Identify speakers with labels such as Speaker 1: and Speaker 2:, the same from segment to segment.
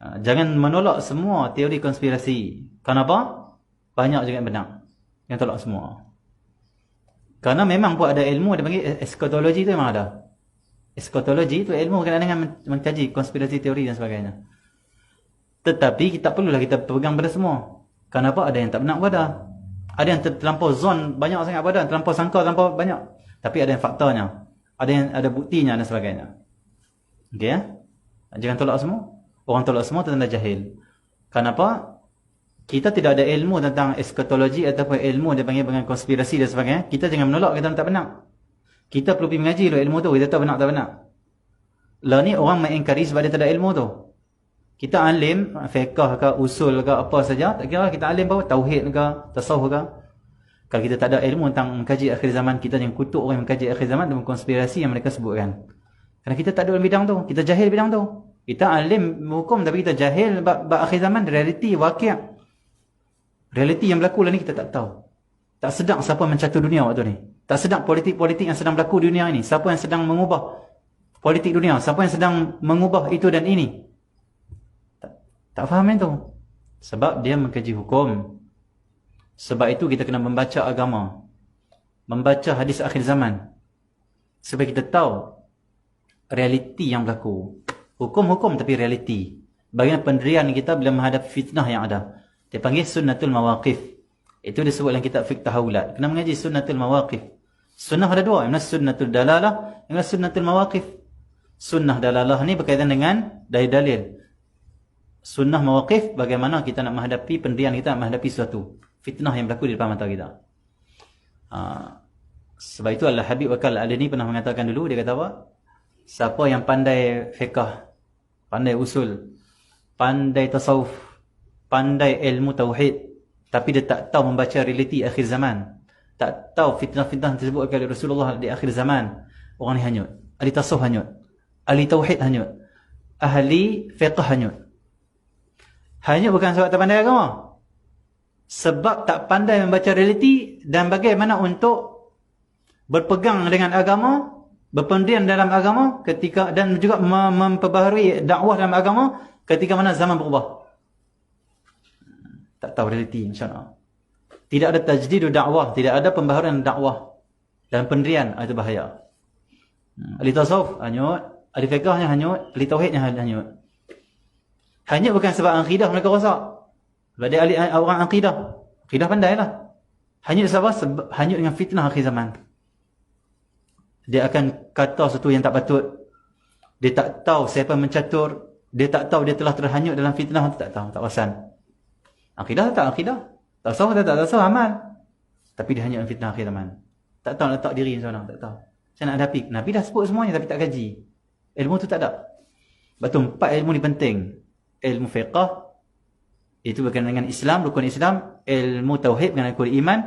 Speaker 1: Jangan menolak semua teori konspirasi. Kenapa? Banyak juga yang benar. Yang tolak semua. Karena memang pun ada ilmu, dia panggil eskatologi tu memang ada. Eskatologi tu ilmu berkenaan dengan mengkaji konspirasi teori dan sebagainya. Tetapi tak perlulah kita pegang pada semua. Kenapa? Ada yang tak benar pada. Ada yang terlampau zon banyak sangat pada, terlampau sangka terlampau banyak. Tapi ada yang faktanya. Ada yang ada buktinya dan sebagainya. Okey ya? Jangan tolak semua. Orang tolak semua tanda jahil. Kenapa? Kita tidak ada ilmu tentang eskatologi ataupun ilmu dia panggil dengan konspirasi dan sebagainya. Kita jangan menolak kita tak benar. Kita perlu pergi mengaji dulu ilmu tu. Kita tahu benar tak benar. Lah ni orang mengingkari sebab dia tak ada ilmu tu. Kita alim, fiqh ke, usul ke, apa saja. Tak kira kita alim bahawa tauhid ke, tasawuf ke. Kalau kita tak ada ilmu tentang mengkaji akhir zaman, kita jangan kutuk orang yang mengkaji akhir zaman dengan konspirasi yang mereka sebutkan. Kerana kita tak ada dalam bidang tu. Kita jahil bidang tu. Kita alim hukum tapi kita jahil bab akhir zaman, realiti, wakil. Realiti yang berlaku lah ni kita tak tahu. Tak sedang siapa mencatur dunia waktu ni. Tak sedang politik-politik yang sedang berlaku di dunia ini. Siapa yang sedang mengubah politik dunia. Siapa yang sedang mengubah itu dan ini. Tak faham itu. Sebab dia mengkaji hukum. Sebab itu kita kena membaca agama. Membaca hadis akhir zaman. Supaya kita tahu realiti yang berlaku. Hukum-hukum tapi realiti. Bagaimana pendirian kita bila menghadapi fitnah yang ada. Dia panggil sunnatul mawaqif. Itu disebut dalam kitab fiqh tahawulat. Kena mengaji sunnatul mawaqif. Sunnah ada dua. Yang sunnatul dalalah, yang sunnatul mawaqif. Sunnah dalalah ni berkaitan dengan dalil. Sunnah mawaqif, bagaimana kita nak menghadapi pendirian kita, nak menghadapi suatu fitnah yang berlaku di depan mata kita. Sebab itu Al-Habib Bakal Al-Adani pernah mengatakan dulu, dia kata apa? Siapa yang pandai fiqh, pandai usul, pandai tasawuf, pandai ilmu tauhid, tapi dia tak tahu membaca realiti akhir zaman, tak tahu fitnah-fitnah tersebut oleh Rasulullah di akhir zaman, orang ni hanyut. Ahli tasawuf hanyut, ahli tauhid hanyut, ahli fiqh hanyut. Hanyut bukan sebab tak pandai agama, sebab tak pandai membaca realiti dan bagaimana untuk berpegang dengan agama, berpendirian dalam agama ketika, dan juga memperbaharui dakwah dalam agama ketika mana zaman berubah. Tak tahu realiti, insya-Allah. Tidak ada tajdid dakwah, tidak ada pembaharuan dakwah dan pendirian, itu bahaya. Ahli tasawuf hanyut, ahli fiqhnya hanyut, ahli tauhidnya hanyut. Hanyut bukan sebab akidah mereka rosak. Sebab dia ahli orang akidah. Akidah pandailah. Hanyut sebab hanyut dengan fitnah akhir zaman. Dia akan kata sesuatu yang tak patut. Dia tak tahu siapa mencatur. Dia tak tahu dia telah terhanyut dalam fitnah. Tak tahu, tak perasan. Akidah tak akidah. Tasawuf tak tasawuf, amal. Tapi dia hanyut dalam fitnah akhir zaman. Tak tahu letak diri seorang, tak tahu. Saya nak hadapi. Nabi dah sebut semuanya tapi tak kaji. Ilmu tu tak ada. Betul, 4 ilmu ni penting. Ilmu fiqh, itu berkaitan dengan Islam, rukun Islam. Ilmu tauhid berkaitan dengan iman.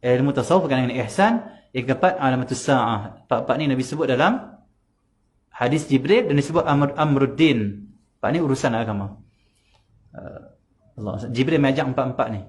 Speaker 1: Ilmu tasawuf berkaitan dengan ihsan. Yang keempat, alamatus sa'ah. 4 ni Nabi sebut dalam hadis Jibril dan disebut Amruddin. 4 ni urusan agama. Allah, Jibril mengajak 4 ni.